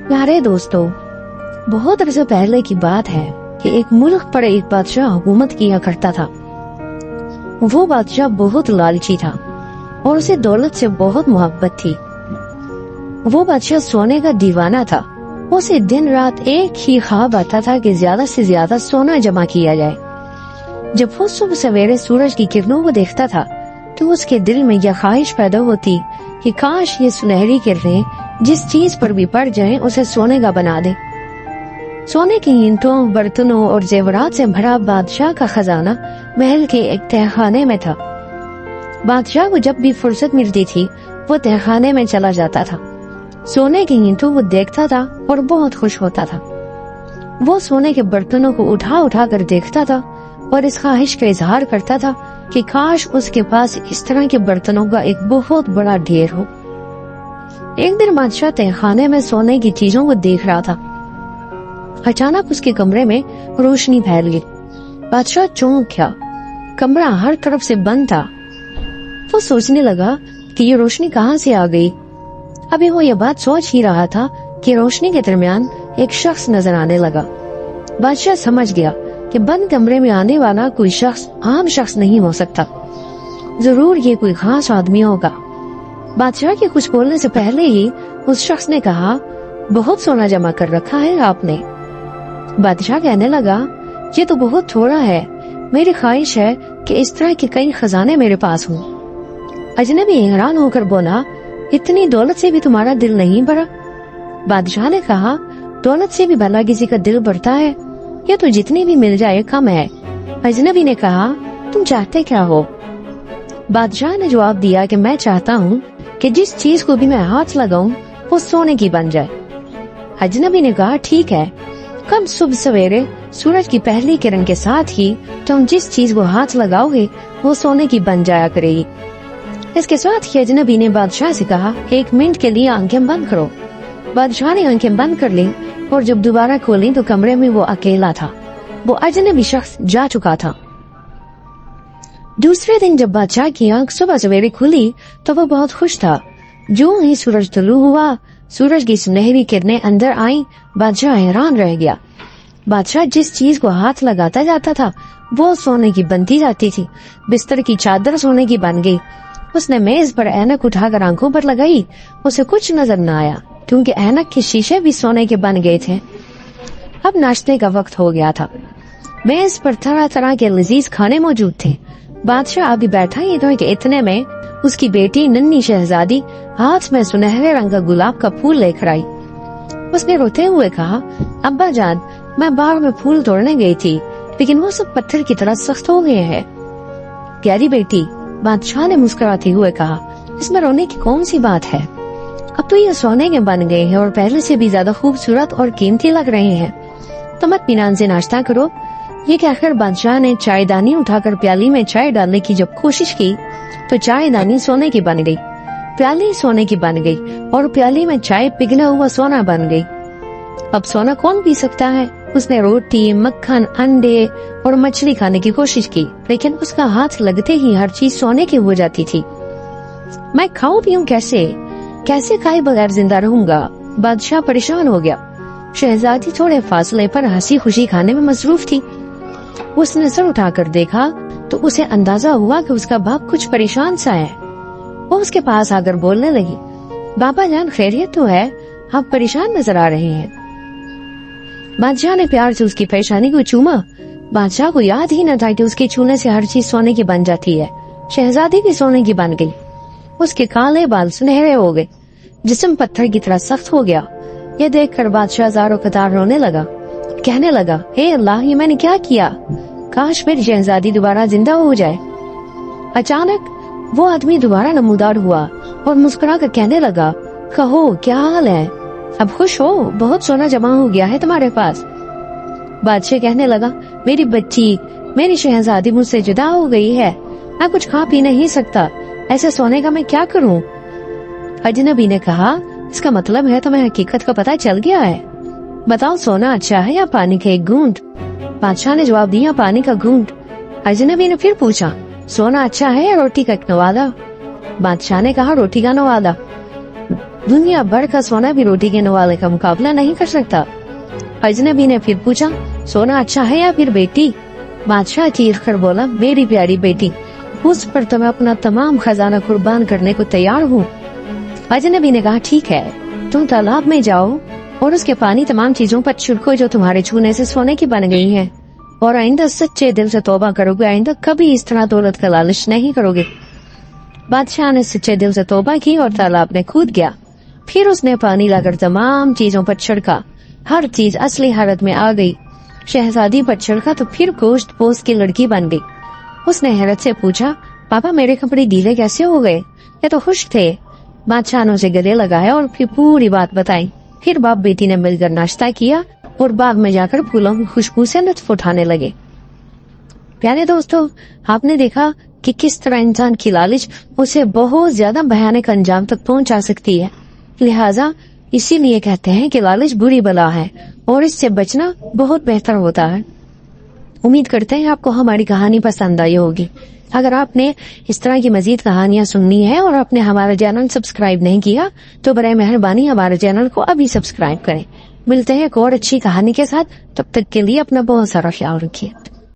प्यारे दोस्तों, बहुत अरसे पहले की बात है कि एक मुल्क पर एक बादशाह हुकूमत किया करता था। वो बादशाह बहुत लालची था और उसे दौलत से बहुत मोहब्बत थी। वो बादशाह सोने का दीवाना था। उसे दिन रात एक ही ख्वाब आता था कि ज्यादा से ज्यादा सोना जमा किया जाए। जब वो सुबह सवेरे सूरज की किरणों को देखता था तो उसके दिल में यह ख्वाहिश पैदा होती कि काश ये सुनहरी किरणें जिस चीज पर भी पड़ जाएं उसे सोने का बना दे। सोने की ईंटों, बर्तनों और जेवरात से भरा बादशाह का खजाना महल के एक तहखाने में था। बादशाह को जब भी फुर्सत मिलती थी वो तहखाने में चला जाता था। सोने की ईंटों को देखता था और बहुत खुश होता था। वो सोने के बर्तनों को उठा उठा कर देखता था और इस ख्वाहिश का इजहार करता था कि काश उसके पास इस तरह के बर्तनों का एक बहुत बड़ा ढेर हो। एक दिन बादशाह तहखाने में सोने की चीजों को देख रहा था। अचानक उसके कमरे में रोशनी फैल गई। बादशाह चौंक गया। कमरा हर तरफ से बंद था। वो सोचने लगा कि ये रोशनी कहाँ से आ गई। अभी वो ये बात सोच ही रहा था कि रोशनी के दरमियान एक शख्स नजर आने लगा। बादशाह समझ गया कि बंद कमरे में आने वाला कोई शख्स आम शख्स नहीं हो सकता। जरूर ये कोई खास आदमी होगा। बादशाह के कुछ बोलने से पहले ही उस शख्स ने कहा, बहुत सोना जमा कर रखा है आपने। बादशाह कहने लगा, ये तो बहुत थोड़ा है। मेरी ख्वाहिश है कि इस तरह के कई खजाने मेरे पास हों। अजनबी हैरान होकर बोला, इतनी दौलत से भी तुम्हारा दिल नहीं भरा? बादशाह ने कहा, दौलत से भी भला किसी का दिल भरता है? ये तो जितनी भी मिल जाए कम है। अजनबी ने कहा, तुम चाहते क्या हो? बादशाह ने जवाब दिया कि मैं चाहता हूँ कि जिस चीज को भी मैं हाथ लगाऊं वो सोने की बन जाए। अजनबी ने कहा, ठीक है, कल सुबह सवेरे सूरज की पहली किरण के साथ ही तुम जिस चीज को हाथ लगाओगे वो सोने की बन जाया करेगी। इसके साथ ही अजनबी ने बादशाह से कहा, 1 मिनट के लिए आंखें बंद करो। बादशाह ने आंखें बंद कर ली और जब दोबारा खोली तो कमरे में वो अकेला था। वो अजनबी शख्स जा चुका था। दूसरे दिन जब बादशाह की आंख सुबह सवेरे खुली तो वो बहुत खुश था। जो ही सूरज तुलू हुआ, सूरज की सुनहरी किरणें अंदर आईं। बादशाह हैरान रह गया। बादशाह जिस चीज को हाथ लगाता जाता था वो सोने की बनती जाती थी। बिस्तर की चादर सोने की बन गई। उसने मेज पर ऐनक उठाकर आंखों पर लगाई। उसे कुछ नजर न आया क्योंकि ऐनक के शीशे भी सोने के बन गए थे। अब नाश्ते का वक्त हो गया था। मेज पर तरह तरह के लजीज खाने मौजूद थे। बादशाह अभी बैठा ही था कि इतने में उसकी बेटी नन्ही शहजादी हाथ में सुनहरे रंग का गुलाब का फूल लेकर आई। उसने रोते हुए कहा, अब्बा जान, मैं बाग में फूल तोड़ने गई थी लेकिन वो सब पत्थर की तरह सख्त हो गए हैं। प्यारी बेटी, बादशाह ने मुस्कुराते हुए कहा, इसमें रोने की कौन सी बात है? अब तो ये सोने के बन गए हैं और पहले से भी ज्यादा खूबसूरत और कीमती लग रहे हैं। तुम इत्मीनान से नाश्ता करो। ये कहकर बादशाह ने चायदानी उठाकर प्याली में चाय डालने की जब कोशिश की तो चायदानी सोने की बन गई, प्याली सोने की बन गई और प्याली में चाय पिघला हुआ सोना बन गई। अब सोना कौन पी सकता है? उसने रोटी, मक्खन, अंडे और मछली खाने की कोशिश की लेकिन उसका हाथ लगते ही हर चीज सोने की हो जाती थी। मैं खाऊं पीऊं कैसे? कैसे खाए बगैर जिंदा रहूंगा? बादशाह परेशान हो गया। शहजादी थोड़े फासले पर हंसी खुशी खाने में मसरूफ थी। उसने सर उठाकर देखा तो उसे अंदाजा हुआ कि उसका बाप कुछ परेशान सा है। वो उसके पास आकर बोलने लगी, बाबा जान खैरियत तो है? आप परेशान नजर आ रहे हैं। बादशाह ने प्यार से उसकी परेशानी को चूमा। बादशाह को याद ही न था कि उसके छूने से हर चीज सोने की बन जाती है। शहजादी भी सोने की बन गई। उसके काले बाल सुनहरे हो गए। जिस्म पत्थर की तरह सख्त हो गया। यह देखकर बादशाह ज़ारो कतार रोने लगा। कहने लगा, हे अल्लाह, ये मैंने क्या किया? काश मेरी शहजादी दोबारा जिंदा हो जाए। अचानक वो आदमी दोबारा नमूदार हुआ और मुस्कुरा कर कहने लगा, कहो क्या हाल है? अब खुश हो? बहुत सोना जमा हो गया है तुम्हारे पास। बादशाह कहने लगा, मेरी बच्ची, मेरी शहजादी मुझसे जुदा हो गई है। मैं कुछ खा पी नहीं सकता। ऐसे सोने का मैं क्या करूं? अजनबी ने कहा, इसका मतलब है तुम्हें हकीकत का पता चल गया है। बताओ, सोना अच्छा है या पानी का एक घूंट? बादशाह ने जवाब दिया, पानी का घूंट। अजनबी ने फिर पूछा, सोना अच्छा है या रोटी का एक नवाला? बादशाह ने कहा, रोटी का नवाला। دنیا بھر کا سونا بھی روٹی کے نوالے کا مقابلہ نہیں کر سکتا۔ اجنبی نے پھر پوچھا سونا اچھا ہے یا پھر بیٹی؟ بادشاہ چیخ کر بولا میری پیاری بیٹی، اس پر تو میں اپنا تمام خزانہ قربان کرنے کو تیار ہوں۔ اجنبی نے کہا ٹھیک ہے، تم تالاب میں جاؤ اور اس کے پانی تمام چیزوں پر چھڑکو جو تمہارے چھونے سے سونے کی بن گئی ہیں، اور آئندہ سچے دل سے توبہ کرو گے، آئندہ کبھی اس طرح دولت کا لالچ نہیں کرو گے۔ بادشاہ نے سچے دل سے توبہ کی اور تالاب میں کود گیا۔ پھر اس نے پانی لا کر تمام چیزوں پر چھڑکا، ہر چیز اصلی حالت میں آ گئی۔ شہزادی پر چھڑکا تو پھر گوشت پوست کی لڑکی بن گئی۔ اس نے حیرت سے پوچھا پاپا میرے کپڑے گیلے کیسے ہو گئے؟ یہ تو خشک تھے۔ بادشاہ نے اسے گلے لگایا اور پھر پوری بات بتائی۔ پھر باپ بیٹی نے مل کر ناشتہ کیا اور باغ میں جا کر پھولوں کی خوشبو سے لطف اٹھانے لگے۔ پیارے دوستو، آپ نے دیکھا کہ کس طرح انسان کی لالچ اسے بہت زیادہ بھیانک انجام تک پہنچا سکتی ہے۔ لہٰذا اسی لیے کہتے ہیں کہ لالچ بری بلا ہے اور اس سے بچنا بہت بہتر ہوتا ہے۔ امید کرتے ہیں آپ کو ہماری کہانی پسند آئی ہوگی۔ اگر آپ نے اس طرح کی مزید کہانیاں سننی ہے اور آپ نے ہمارا چینل سبسکرائب نہیں کیا تو برائے مہربانی ہمارے چینل کو ابھی سبسکرائب کریں۔ ملتے ہیں ایک اور اچھی کہانی کے ساتھ، تب تک کے لیے اپنا بہت سارا خیال رکھیے۔